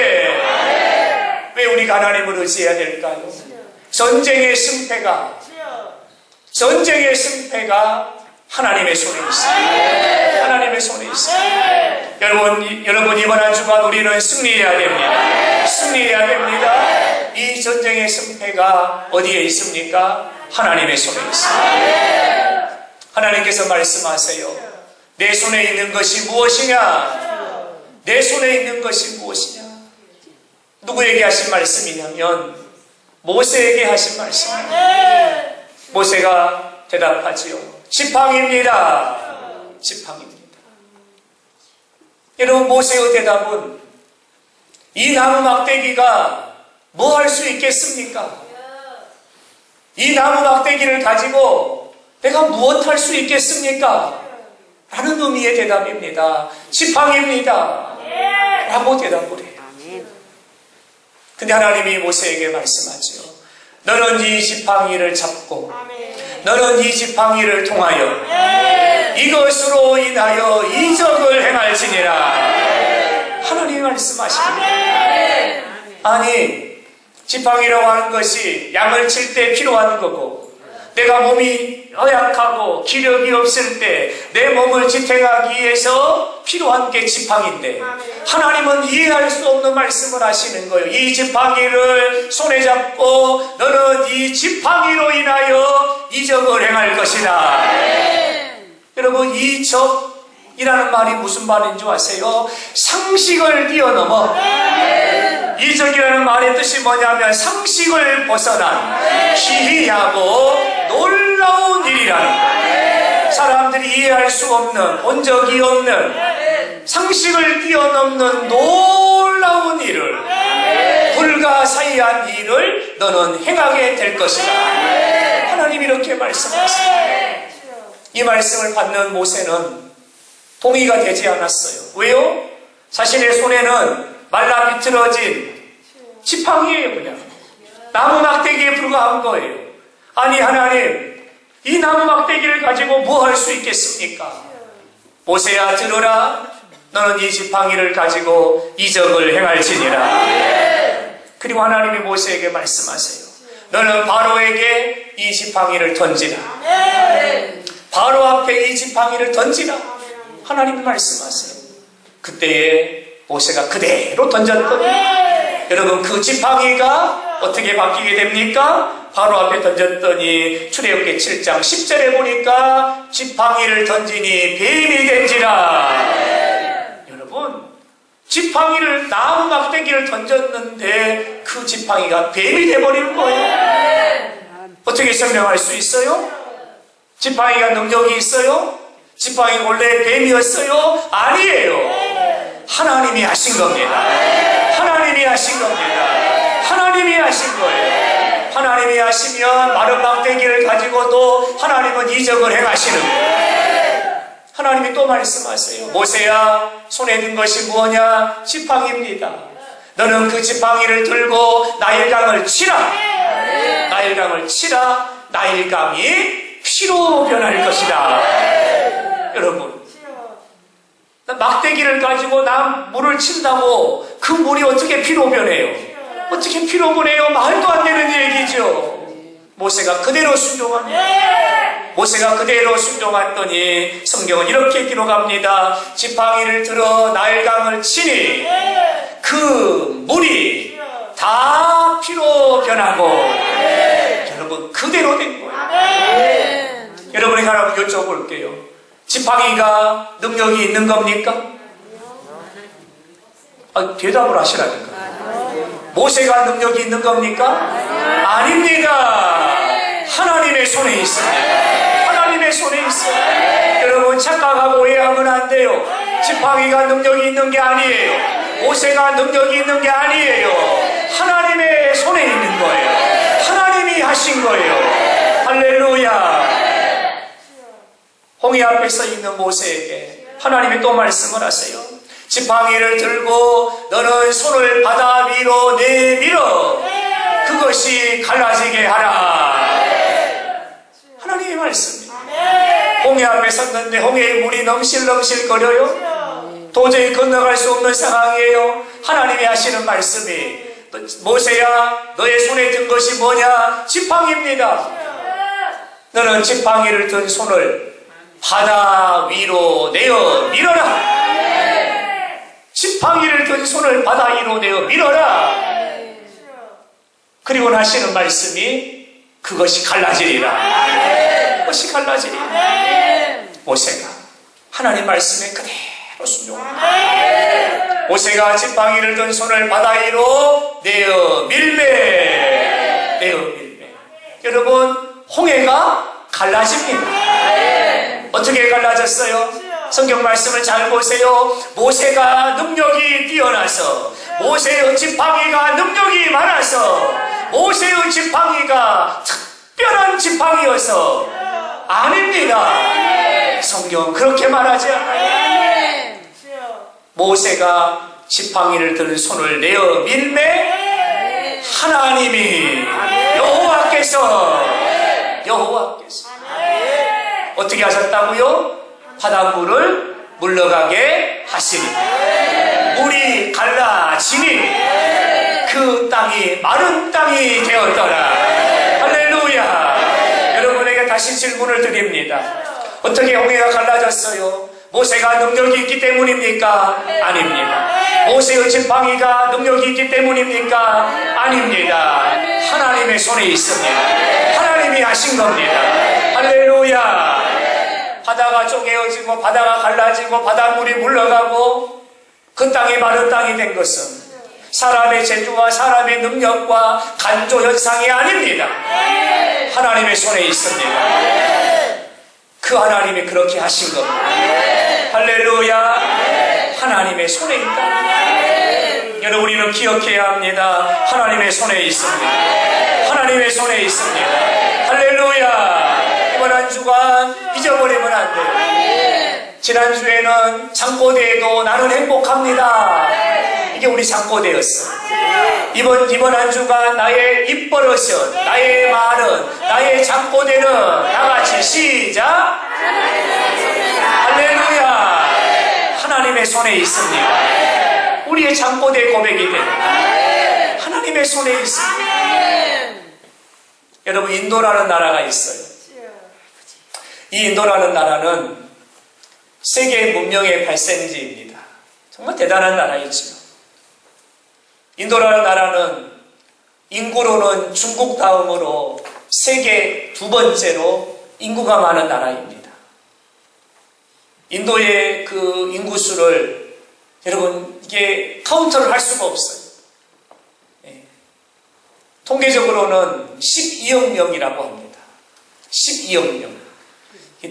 왜 우리가 하나님을 의지해야 될까요? 전쟁의 승패가 하나님의 손에 있습니다. 하나님의 손에 있습니다. 여러분 이번 한 주간 우리는 승리해야 됩니다. 승리해야 됩니다. 이 전쟁의 승패가 어디에 있습니까? 하나님의 손에 있습니다. 하나님께서 말씀하세요. 내 손에 있는 것이 무엇이냐? 내 손에 있는 것이 무엇이냐? 누구에게 하신 말씀이냐면 모세에게 하신 말씀입니다. 모세가 대답하지요. 지팡이입니다. 지팡이입니다. 여러분 모세의 대답은 이 나무 막대기가 뭐 할 수 있겠습니까? 이 나무 막대기를 가지고 내가 무엇 할 수 있겠습니까? 라는 의미의 대답입니다. 지팡이입니다. 라고 대답을 해요. 근데 하나님이 모세에게 말씀하죠. 너는 이 지팡이를 잡고 너는 이 지팡이를 통하여 이것으로 인하여 이적을 행할지니라. 하나님이 말씀하십니다. 아니 지팡이라고 하는 것이 양을 칠 때 필요한 거고 내가 몸이 허약하고 기력이 없을 때 내 몸을 지탱하기 위해서 필요한 게 지팡이인데 하나님은 이해할 수 없는 말씀을 하시는 거예요. 이 지팡이를 손에 잡고 너는 이 지팡이로 인하여 이적을 행할 것이다. 여러분 이적이라는 말이 무슨 말인 줄 아세요? 상식을 뛰어넘어. 이적이라는 말의 뜻이 뭐냐면 상식을 벗어난 기이하고 놀라운 일이라는 거예요. 사람들이 이해할 수 없는 본 적이 없는 상식을 뛰어넘는 놀라운 일을 불가사의한 일을 너는 행하게 될 것이다. 하나님이 이렇게 말씀하십니다. 이 말씀을 받는 모세는 동의가 되지 않았어요. 왜요? 자신의 손에는 말라 비틀어진 지팡이에요. 그냥 나무 막대기에 불과한 거예요. 아니 하나님 이 나무 막대기를 가지고 뭐 할 수 있겠습니까? 모세야 들으라. 너는 이 지팡이를 가지고 이적을 행할지니라. 그리고 하나님이 모세에게 말씀하세요. 너는 바로에게 이 지팡이를 던지라. 바로 앞에 이 지팡이를 던지라. 하나님이 말씀하세요. 그때에 모세가 그대로 던졌거든요. 여러분 그 지팡이가 어떻게 바뀌게 됩니까? 바로 앞에 던졌더니 출애굽기 7장 10절에 보니까 지팡이를 던지니 뱀이 된지라. 여러분 지팡이를 나무 막대기를 던졌는데 그 지팡이가 뱀이 돼버리는 거예요. 어떻게 설명할 수 있어요? 지팡이가 능력이 있어요? 지팡이 원래 뱀이었어요? 아니에요. 하나님이 하신 겁니다. 하나님이 하신 겁니다. 하나님이 하신 거예요. 하나님이 하시면 마른 막대기를 가지고도 하나님은 이적을 행하시는 거예요. 하나님이 또 말씀하세요. 모세야 손에 든 것이 뭐냐? 지팡이입니다. 너는 그 지팡이를 들고 나일강을 치라. 나일강을 치라. 나일강이 피로 변할 것이다. 여러분 막대기를 가지고 나 물을 친다고 그 물이 어떻게 피로 변해요? 어떻게 피로 변해요? 말도 안 되는 얘기죠. 모세가 그대로 순종합니다. 모세가 그대로 순종했더니 성경은 이렇게 기록합니다. 지팡이를 들어 나일강을 치니 그 물이 다 피로 변하고 여러분 그대로 된 거예요. 여러분에게 하나 여쭤볼게요. 지팡이가 능력이 있는 겁니까? 대답을 하시라니까. 모세가 능력이 있는 겁니까? 아닙니다. 하나님의 손에 있습니다. 하나님의 하나님의 손에 있어요. 여러분 착각하고 오해하면 안 돼요. 지팡이가 능력이 있는 게 아니에요. 모세가 능력이 있는 게 아니에요. 하나님의 손에 있는 거예요. 하나님이 하신 거예요. 할렐루야. 홍해 앞에서 있는 모세에게 하나님이 또 말씀을 하세요. 지팡이를 들고 너는 손을 바다 위로 내밀어 그것이 갈라지게 하라. 하나님의 말씀입니다. 홍해 앞에 섰는데 홍해의 물이 넘실넘실 거려요. 도저히 건너갈 수 없는 상황이에요. 하나님이 하시는 말씀이 모세야 너의 손에 든 것이 뭐냐? 지팡이입니다. 너는 지팡이를 든 손을 바다 위로 내어 밀어라. 지팡이를 든 손을 바다 위로 내어 밀어라. 그리고 하시는 말씀이 그것이 갈라지리라. 그것이 갈라지리라. 모세가 하나님 말씀에 그대로 순종합니다. 모세가 지팡이를 든 손을 바다 위로 내어 밀매. 여러분 홍해가 갈라집니다. 어떻게 갈라졌어요? 성경 말씀을 잘 보세요. 모세가 능력이 뛰어나서, 모세의 지팡이가 능력이 많아서, 모세의 지팡이가 특별한 지팡이여서 아닙니다. 성경은 그렇게 말하지 않아요. 모세가 지팡이를 든 손을 내어 밀매 하나님이 여호와께서 어떻게 하셨다고요? 바닷물을 물러가게 하시니 물이 갈라지니 그 땅이 마른 땅이 되었더라. 할렐루야. 여러분에게 다시 질문을 드립니다. 어떻게 홍해가 갈라졌어요? 모세가 능력이 있기 때문입니까? 아닙니다. 모세의 지팡이가 능력이 있기 때문입니까? 아닙니다. 하나님의 손에 있습니다. 하나님이 하신 겁니다. 할렐루야. 바다가 쪼개어지고 바다가 갈라지고 바닷물이 물러가고 그 땅이 마른 땅이 된 것은 사람의 재주와 사람의 능력과 간조 현상이 아닙니다. 하나님의 손에 있습니다. 그 하나님이 그렇게 하신 겁니다. 할렐루야. 하나님의 손에 있다. 여러분 우리는 기억해야 합니다. 하나님의 손에 있습니다. 하나님의 손에 있습니다. 할렐루야. 이번 한 주간 잊어버리면 안 돼요. 지난주에는 창고대에도 나는 행복합니다. 이게 우리 창고대였어. 이번 한 주간 나의 입버릇은, 나의 말은, 나의 창고대는 다 같이 시작. 할렐루야. 하나님의 손에 있습니다. 우리의 창고대 고백이 됩니다. 하나님의 손에 있습니다. 여러분 인도라는 나라가 있어요. 이 인도라는 나라는 세계 문명의 발생지입니다. 정말 대단한 나라이죠. 인도라는 나라는 인구로는 중국 다음으로 세계 두 번째로 인구가 많은 나라입니다. 인도의 그 인구수를 여러분 이게 카운터를 할 수가 없어요. 통계적으로는 12억 명이라고 합니다. 12억 명.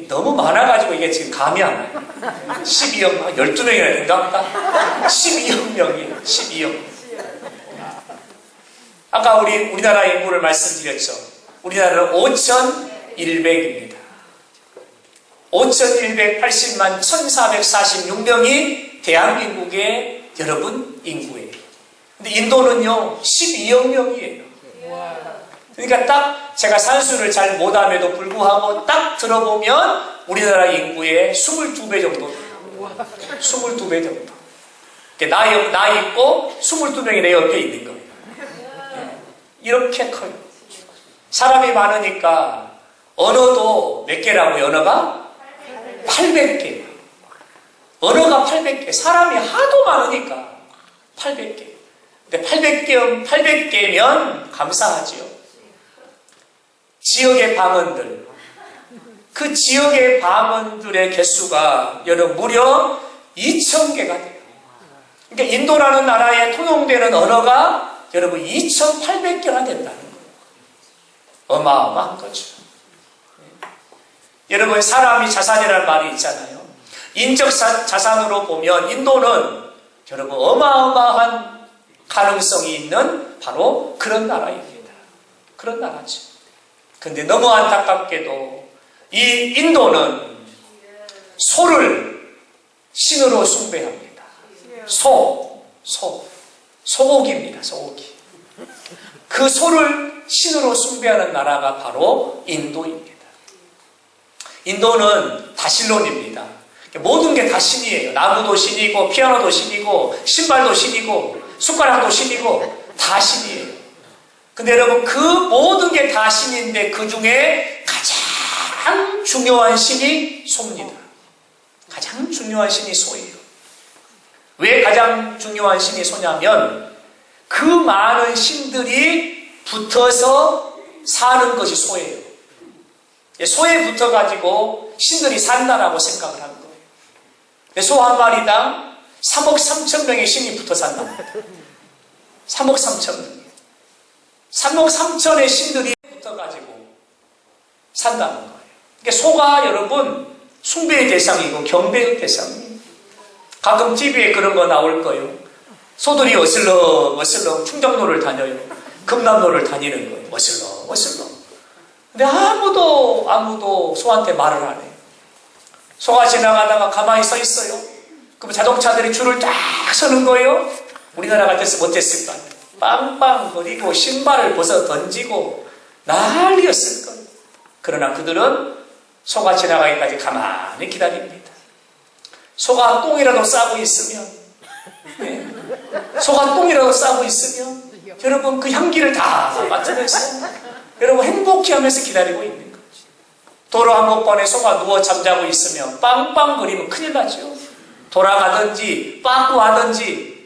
너무 많아가지고 이게 지금 감이 안 와요. 12억, 12명이나 된다? 12억 명이에요. 12억. 아까 우리나라 인구를 말씀드렸죠. 우리나라는 5,100입니다. 5,180만 1,446명이 대한민국의 여러분 인구예요. 근데 인도는요 12억 명이에요. 그러니까 딱 제가 산수를 잘 못함에도 불구하고 딱 들어보면 우리나라 인구의 22배 정도 돼요. 22배 정도. 나 있고 22명이 내 옆에 있는 거예요. 이렇게 커요. 사람이 많으니까 언어도 몇 개라고요? 언어가? 800개. 언어가 800개. 사람이 하도 많으니까 800개. 근데 800개면 감사하지요. 지역의 방언들, 그 지역의 방언들의 개수가 여러분 무려 2,000개가 돼요. 그러니까 인도라는 나라에 통용되는 언어가 여러분 2,800개나 된다는 거예요. 어마어마한 거죠. 여러분, 사람이 자산이라는 말이 있잖아요. 인적 자산으로 보면 인도는 여러분 어마어마한 가능성이 있는 바로 그런 나라입니다. 그런 나라죠. 근데 너무 안타깝게도 이 인도는 소를 신으로 숭배합니다. 소고기입니다. 소고기. 그 소를 신으로 숭배하는 나라가 바로 인도입니다. 인도는 다신론입니다. 모든 게 다 신이에요. 나무도 신이고 피아노도 신이고 신발도 신이고 숟가락도 신이고 다 신이에요. 근데 여러분, 그 모든 게 다 신인데 그 중에 가장 중요한 신이 소입니다. 가장 중요한 신이 소예요. 왜 가장 중요한 신이 소냐면 그 많은 신들이 붙어서 사는 것이 소예요. 소에 붙어가지고 신들이 산다라고 생각을 하는 거예요. 소 한 마리당 3억 3천 명의 신이 붙어 산답니다. 3억 3천 명. 3억 3천의 신들이 붙어가지고 산다는 거예요. 그러니까 소가 여러분 숭배의 대상이고 경배의 대상이에요. 가끔 TV에 그런 거 나올 거예요. 소들이 어슬렁어슬렁 충정로를 다녀요. 금남로를 다니는 거예요. 어슬렁어슬렁. 근데 아무도 소한테 말을 안 해요. 소가 지나가다가 가만히 서 있어요. 그럼 자동차들이 줄을 쫙 서는 거예요. 우리나라 같았으면 어땠을까? 빵빵거리고 신발을 벗어 던지고 난리였을 거예요. 그러나 그들은 소가 지나가기까지 가만히 기다립니다. 소가 똥이라도 싸고 있으면 소가 똥이라도 싸고 있으면 여러분 그 향기를 다 맡으면서 여러분 행복해하면서 기다리고 있는 거예요. 도로 한복판에 소가 누워 잠자고 있으면 빵빵거리면 큰일 나죠. 돌아가든지 빠꾸하든지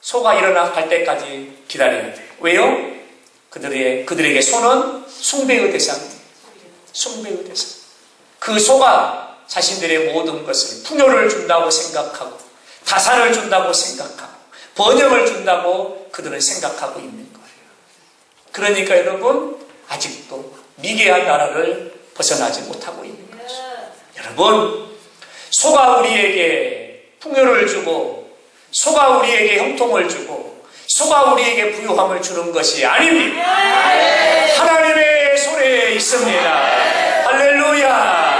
소가 일어나 갈 때까지 기다려야 돼요. 왜요? 그들에게 소는 숭배의 대상입니다. 숭배의 대상. 그 소가 자신들의 모든 것을 풍요를 준다고 생각하고 다산을 준다고 생각하고 번영을 준다고 그들은 생각하고 있는 거예요. 그러니까 여러분 아직도 미개한 나라를 벗어나지 못하고 있는 거죠. 여러분, 소가 우리에게 풍요를 주고 소가 우리에게 형통을 주고 소가 우리에게 부유함을 주는 것이 아닙니다. 하나님의 손에 있습니다. 할렐루야.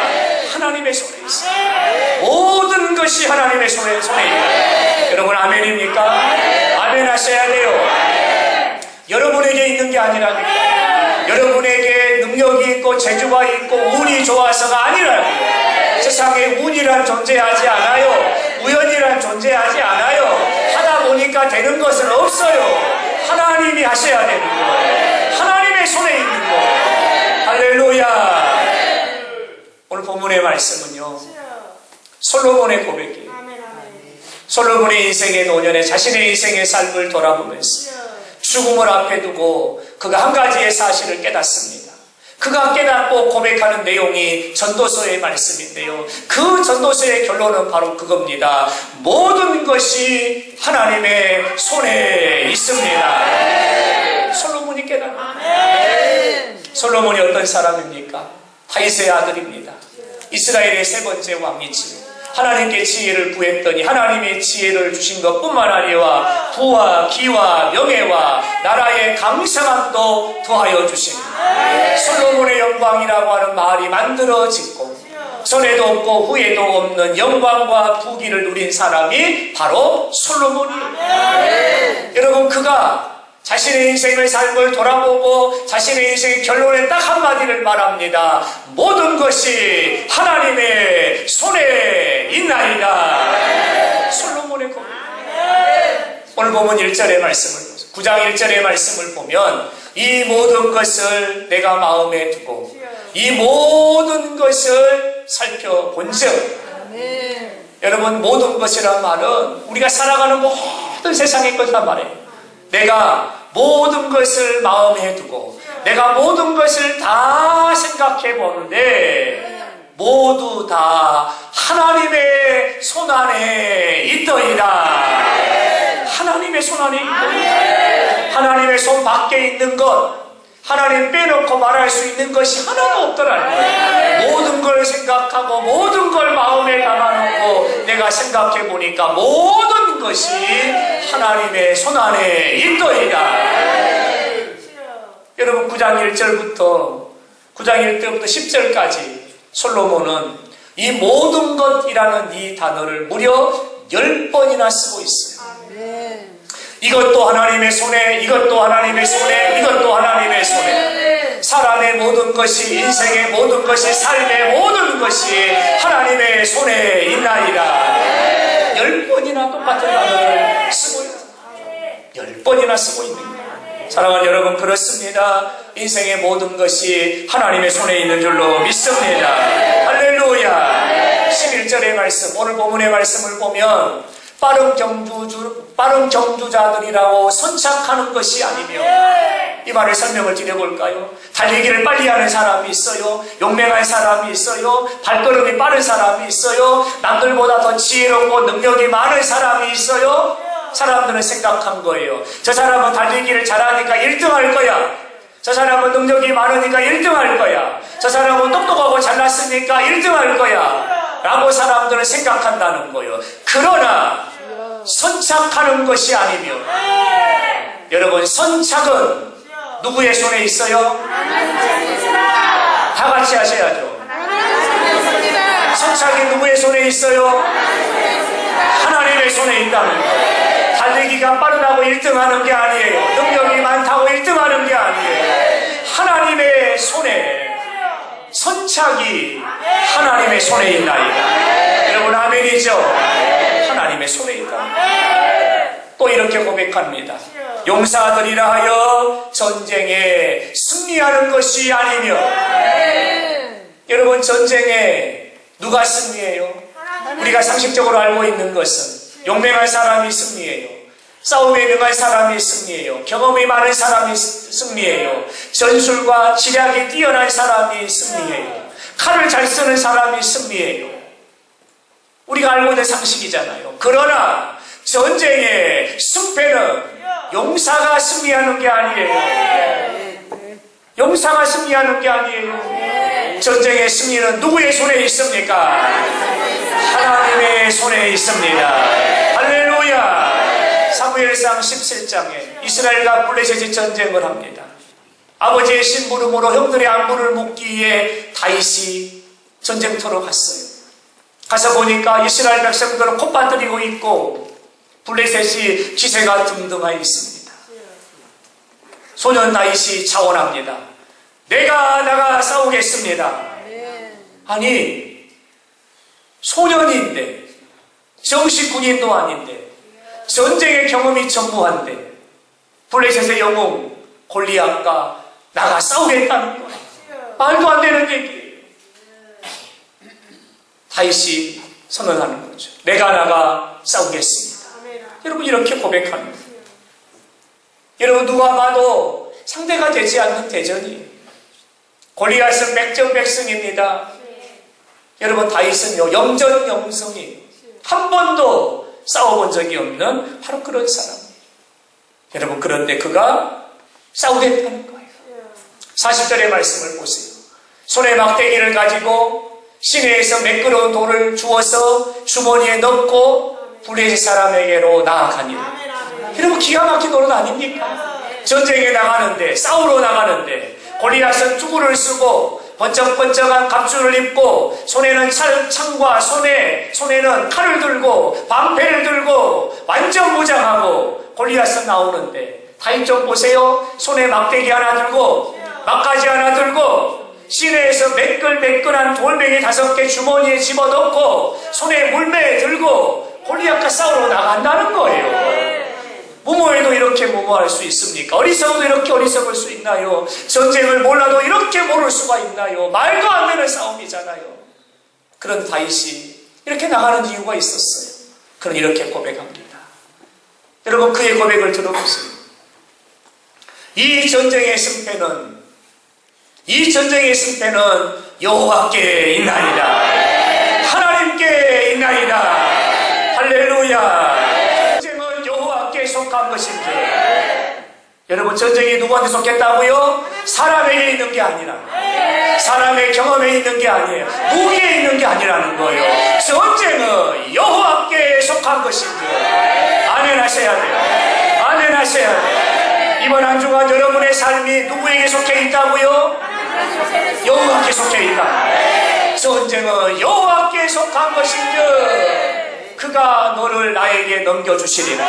하나님의 손에 있습니다. 모든 것이 하나님의 손에 있습니다. 여러분 아멘입니까? 아멘 하셔야 돼요. 여러분에게 있는 게 아니라니까. 여러분에게 능력이 있고 재주가 있고 운이 좋아서가 아니라요. 세상에 운이란 존재하지 않아요. 우연이란 존재하지 않아요. 하다 보니까 되는 것은 없어요. 하나님이 하셔야 되는 거예요. 하나님의 손에 있는 거예요. 할렐루야. 오늘 본문의 말씀은요, 솔로몬의 고백이에요. 솔로몬의 인생의 노년에 자신의 인생의 삶을 돌아보면서 죽음을 앞에 두고 그가 한 가지의 사실을 깨닫습니다. 그가 깨닫고 고백하는 내용이 전도서의 말씀인데요. 그 전도서의 결론은 바로 그겁니다. 모든 것이 하나님의 손에 있습니다. 솔로몬이 깨닫는. 솔로몬이 어떤 사람입니까? 다윗의 아들입니다. 이스라엘의 세 번째 왕이지요. 하나님께 지혜를 구했더니 하나님의 지혜를 주신 것뿐만 아니라 부와 기와 명예와 나라의 강성함도 더하여 주십니다. 솔로몬의 영광이라고 하는 말이 만들어지고 전에도 없고 후에도 없는 영광과 부귀를 누린 사람이 바로 솔로몬이에요. 여러분, 그가 자신의 인생의 삶을 돌아보고 자신의 인생의 결론에 딱 한마디를 말합니다. 모든 것이 하나님의 손에 있나이다. 솔로몬의 고백. 오늘 보면 1절의 말씀을 보세요. 9장 1절의 말씀을 보면 이 모든 것을 내가 마음에 두고 이 모든 것을 살펴본즉. 여러분, 모든 것이란 말은 우리가 살아가는 모든 세상의 것이란 말이에요. 내가 모든 것을 마음에 두고 내가 모든 것을 다 생각해 보는데 모두 다 하나님의 손안에 있더이다. 하나님의 손안에 있더이다. 하나님의 손 밖에 있는 것, 하나님 빼놓고 말할 수 있는 것이 하나도 없더라는 거예요. 모든 걸 생각하고 모든 걸 마음에 담아놓고 내가 생각해 보니까 모든 것이 하나님의 손안에 있더이다. 여러분 9장 1절부터 9장 1절부터 10절까지 솔로몬은 이 모든 것이라는 이 단어를 무려 10번이나 쓰고 있어요. 이것도 하나님의 손에, 이것도 하나님의 손에, 이것도 하나님의 손에. 사람의 모든 것이, 인생의 모든 것이, 삶의 모든 것이 하나님의 손에 있나이다. 10번이나 똑같은 단어를 쓰고 있어요. 10번이나 쓰고 있는 거예요. 사랑하는 여러분, 그렇습니다. 인생의 모든 것이 하나님의 손에 있는 줄로 믿습니다. 할렐루야. 11절의 말씀, 오늘 본문의 말씀을 보면 빠른 경주자들이라고 선착하는 것이 아니며, 이 말을 설명을 드려볼까요? 달리기를 빨리 하는 사람이 있어요. 용맹한 사람이 있어요. 발걸음이 빠른 사람이 있어요. 남들보다 더 지혜롭고 능력이 많은 사람이 있어요. 사람들은 생각한 거예요. 저 사람은 달리기를 잘하니까 1등 할 거야. 저 사람은 능력이 많으니까 1등 할 거야. 저 사람은 똑똑하고 잘났으니까 1등 할 거야. 라고 사람들은 생각한다는 거예요. 그러나 선착하는 것이 아니며, 여러분, 선착은 누구의 손에 있어요? 다 같이 하셔야죠. 선착이 누구의 손에 있어요? 하나님의 손에 있다는 거예요. 달리기가 빠르다고 1등하는 게 아니에요. 능력이 많다고 1등하는 게 아니에요. 하나님의 손에, 선착이 하나님의 손에 있나이다. 여러분 아멘이죠? 하나님의 손에 있다. 또 이렇게 고백합니다. 용사들이라 하여 전쟁에 승리하는 것이 아니며. 여러분, 전쟁에 누가 승리해요? 우리가 상식적으로 알고 있는 것은 용맹한 사람이 승리해요. 싸움에 능한 사람이 승리해요. 경험이 많은 사람이 승리해요. 전술과 지략이 뛰어난 사람이 승리해요. 칼을 잘 쓰는 사람이 승리해요. 우리가 알고 있는 상식이잖아요. 그러나 전쟁의 승패는 용사가 승리하는 게 아니에요. 용사가 승리하는 게 아니에요. 전쟁의 승리는 누구의 손에 있습니까? 하나님의 손에 있습니다. 할렐루야. 사무엘상 17장에 이스라엘과 블레셋이 전쟁을 합니다. 아버지의 심부름으로 형들의 안부를 묻기 위해 다윗이 전쟁터로 갔어요. 가서 보니까 이스라엘 백성들은 콧바뜨리고 있고 블레셋이 기세가 등등하여 있습니다. 소년 다윗이 자원합니다. 내가 나가 싸우겠습니다. 아니, 소년인데, 정식 군인도 아닌데, 전쟁의 경험이 전무한데, 블레셋의 영웅 골리앗과 나가 싸우겠다는 거예요. 말도 안 되는 얘기예요. 다윗이 선언하는 거죠. 내가 나가 싸우겠습니다. 여러분, 이렇게 고백합니다. 여러분, 누가 봐도 상대가 되지 않는 대전이에요. 골리앗은 백전백승입니다. 여러분, 다윗은요, 영전영승이에요. 한 번도 싸워본 적이 없는 바로 그런 사람이에요. 여러분, 그런데 그가 싸우겠다는 거예요. 40절의 말씀을 보세요. 손에 막대기를 가지고 시내에서 매끄러운 돌을 주워서 주머니에 넣고 블레셋 사람에게로 나아가니라. 여러분, 기가 막힌 노릇 아닙니까? 전쟁에 나가는데, 싸우러 나가는데, 골리앗은 투구를 쓰고 번쩍번쩍한 갑주를 입고 손에는 창과 손에는 칼을 들고 방패를 들고 완전 무장하고 골리앗은 나오는데, 다윗 좀 보세요. 손에 막대기 하나 들고 막가지 하나 들고 시내에서 매끌매끌한 돌멩이 5개 주머니에 집어넣고 손에 물매 들고 골리앗과 싸우러 나간다는 거예요. 무모해도 이렇게 무모할 수 있습니까? 어리석어도 이렇게 어리석을 수 있나요? 전쟁을 몰라도 이렇게 모를 수가 있나요? 말도 안 되는 싸움이잖아요. 그런 다윗이 이렇게 나가는 이유가 있었어요. 그는 이렇게 고백합니다. 여러분, 그의 고백을 들어보세요. 이 전쟁의 승패는 여호와께 있나이다. 하나님께 있나이다. 할렐루야. 전쟁은 여호와께 속한 것인지, 여러분, 전쟁이 누구한테 속했다고요? 사람에게 있는 게 아니라, 사람의 경험에 있는 게 아니에요. 무기에 있는 게 아니라는 거예요. 전쟁은 여호와께 속한 것인지. 아멘 하셔야 돼요. 아멘 하셔야 돼요. 이번 한 주간 여러분의 삶이 누구에게 속해 있다고요? 여호와께 속해 있다. 전쟁은 여호와께 속한 것인지 그가 너를 나에게 넘겨주시리라.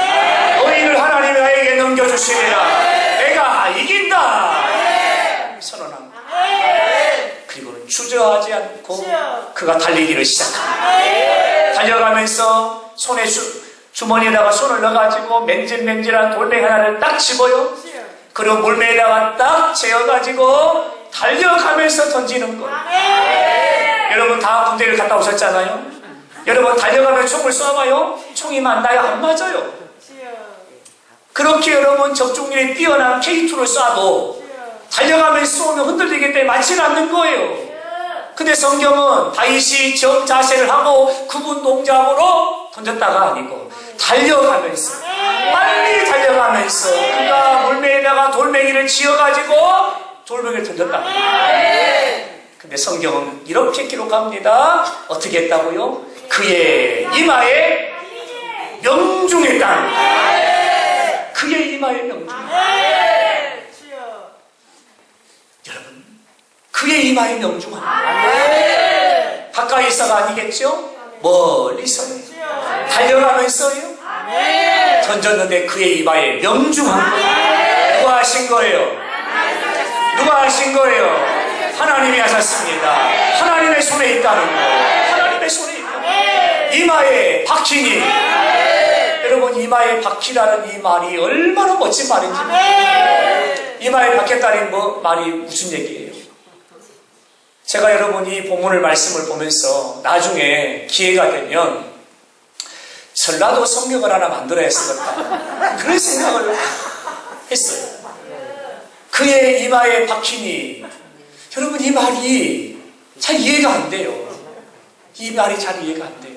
너희를 하나님이 나에게 넘겨주시리라. 내가 이긴다 선언합니다. 그리고는 주저하지 않고 그가 달리기를 시작합니다. 달려가면서 손에 주머니에다가 손을 넣어가지고 맨질맨질한 돌멩이 하나를 딱 집어요. 그리고 물매에다가 딱 재어가지고 달려가면서 던지는 거예요. 여러분 다 군대를 갔다 오셨잖아요. 여러분 달려가면 총을 쏴봐요. 총이 맞나요? 안 맞아요. 그렇게 여러분 적중률이 뛰어난 K2를 쏴도 달려가면서 쏘면 흔들리기 때문에 맞지는 않는 거예요. 근데 성경은 다윗이 정자세를 하고 구분 동작으로 던졌다가 아니고 달려가면서 빨리 달려가면서 그가 물매에다가 돌멩이를 지어가지고 돌멩이를 던졌다. 근데 성경은 이렇게 기록합니다. 어떻게 했다고요? 그의 이마에 명중했다. 그의 이마에 명중. 여러분, 그의 이마에 명중합니다. 가까이서가 아니겠죠? 멀리서요. 달려가면서요. 던졌는데 그의 이마에 명중한 거예요. 누가 하신 거예요? 누가 하신 거예요? 하나님이 하셨습니다. 하나님의 손에 있다는 거. 하나님의 손에 있다는 거. 이마에 박히니. 여러분, 이마에 박히라는 이 말이 얼마나 멋진 말인지. 이마에 박혔다는 말이 무슨 얘기예요? 제가 여러분 이 본문을 말씀을 보면서 나중에 기회가 되면 전라도 성경을 하나 만들어야 했었다. 그런 생각을 했어요. 그의 이마에 박히니. 여러분 이 말이 잘 이해가 안 돼요. 이 말이 잘 이해가 안 돼요.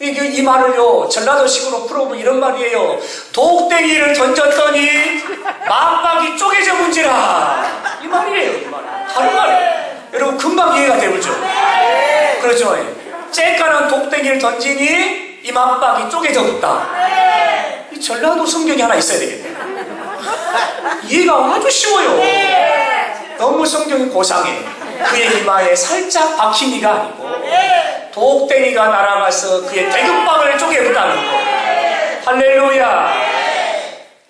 이 말을요 전라도식으로 풀어보면 이런 말이에요. 독대기를 던졌더니 맞박이 쪼개져 문지라. 이 말이에요. 이 말. 다른 말이에요. 여러분 금방 이해가 되죠? 그렇죠? 쬐까는 독대기를 던지니 이 맞박이 쪼개져 붙다. 이 전라도 성경이 하나 있어야 되겠네요. 이해가 아주 쉬워요. 너무 성경이 고상해. 그의 이마에 살짝 박히니가 아니고 독대기가 날아가서 그의 대급박을 쪼개붙다는 거. 할렐루야.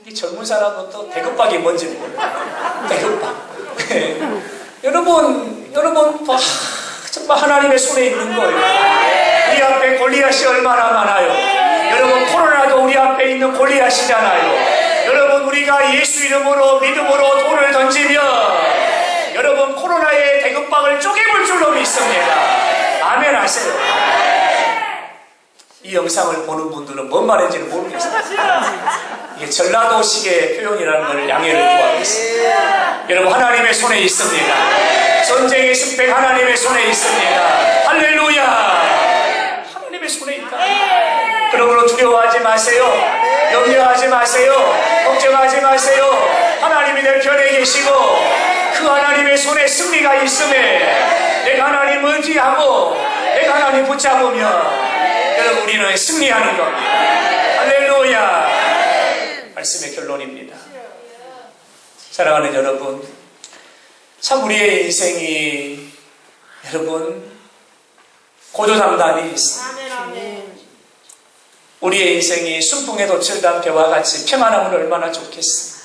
이 젊은 사람은 또 대급박이 뭔지 몰라요. 대급박. 여러분 정말 하나님의 손에 있는 거예요. 우리 앞에 골리앗이 얼마나 많아요. 여러분 코로나도 우리 앞에 있는 골리앗이잖아요. 여러분 우리가 예수 이름으로 믿음으로 돌을 던지면 여러분 코로나의 대급박을 쪼개볼 줄로 믿습니다. 아멘 하세요. 이 영상을 보는 분들은 뭔 말인지는 모르겠어요. 이게 전라도식의 표현이라는 걸 양해를 구하겠습니다. 여러분 하나님의 손에 있습니다. 전쟁의 승패 하나님의 손에 있습니다. 할렐루야. 하나님의 손에 있다. 그러므로 두려워하지 마세요. 염려하지 마세요. 걱정하지 마세요. 하나님이 내 편에 계시고 그 하나님의 손에 승리가 있음에 내가 하나님 의지하고 내가 하나님 붙잡으면 여러분 우리는 승리하는 겁니다. 할렐루야. 말씀의 결론입니다. 사랑하는 여러분, 참 우리의 인생이 여러분 고조장단이 있습니다. 우리의 인생이 순풍에 돋칠단 배와 같이 평안하면 얼마나 좋겠습니까?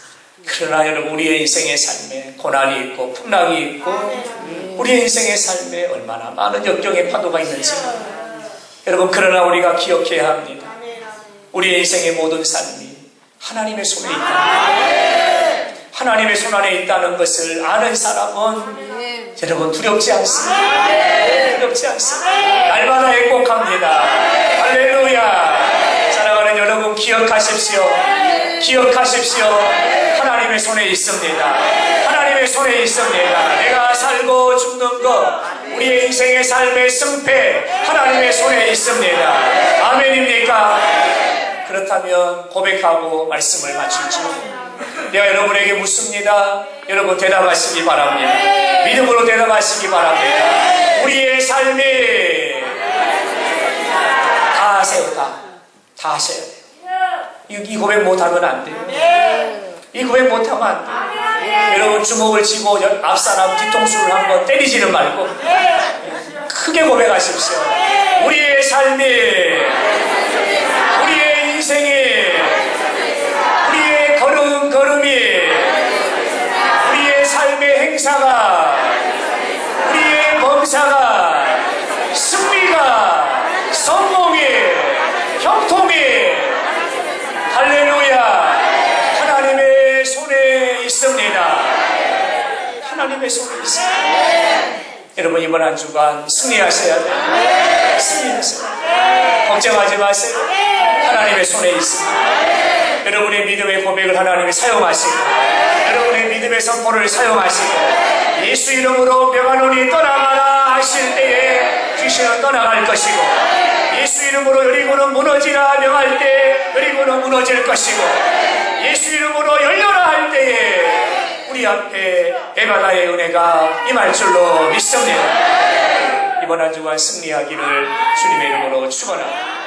그러나 여러분 우리의 인생의 삶에 고난이 있고 풍랑이 있고 우리의 인생의 삶에 얼마나 많은 역경의 파도가 있는지 여러분 그러나 우리가 기억해야 합니다. 우리의 인생의 모든 삶이 하나님의 손에 있다. 하나님의 손 안에 있다는 것을 아는 사람은 여러분 두렵지 않습니다. 두렵지 않습니다. 날마다 행복합니다. 할렐루야. 사랑하는 여러분 기억하십시오. 기억하십시오. 하나님의 손에 있습니다. 하나님의 손에 있습니다. 내가 살고 죽는 것 우리의 인생의 삶의 승패 하나님의 손에 있습니다. 아멘입니까? 그렇다면 고백하고 말씀을 마치죠. 내가 여러분에게 묻습니다. 여러분 대답하시기 바랍니다. 믿음으로 대답하시기 바랍니다. 우리의 삶이 다 하세요. 다 하셔야 돼요. 이 고백 못하면 안 돼요. 이 고백 못하면 안 돼요. 여러분 주먹을 쥐고 앞사람 뒤통수를 한번 때리지는 말고 크게 고백하십시오. 우리의 삶이, 우리의 인생이, 우리의 걸음걸음이, 우리의 삶의 행사가, 우리의 범사가, 승리가, 성공이, 형통이, 할렐루야, 하나님의 손에 있습니다. 하나님의 손에 있습니다. 여러분 이번 한 주간 승리하셔야 돼요. 승리하세요. 걱정하지 마세요. 하나님의 손에 있습니다. 여러분의 믿음의 고백을 하나님이 사용하시고, 여러분의 믿음의 선포를 사용하시고, 예수 이름으로 명하노니 떠나가라 하실 때에 귀신은 떠나갈 것이고, 예수 이름으로 여리고는 무너지라 명할 때 여리고는 무너질 것이고, 예수 이름으로 열려라 할 때에 우리 앞에 에바다의 은혜가 임할 줄로 믿습니다. 이번 한 주간 승리하기를 주님의 이름으로 축원합니다.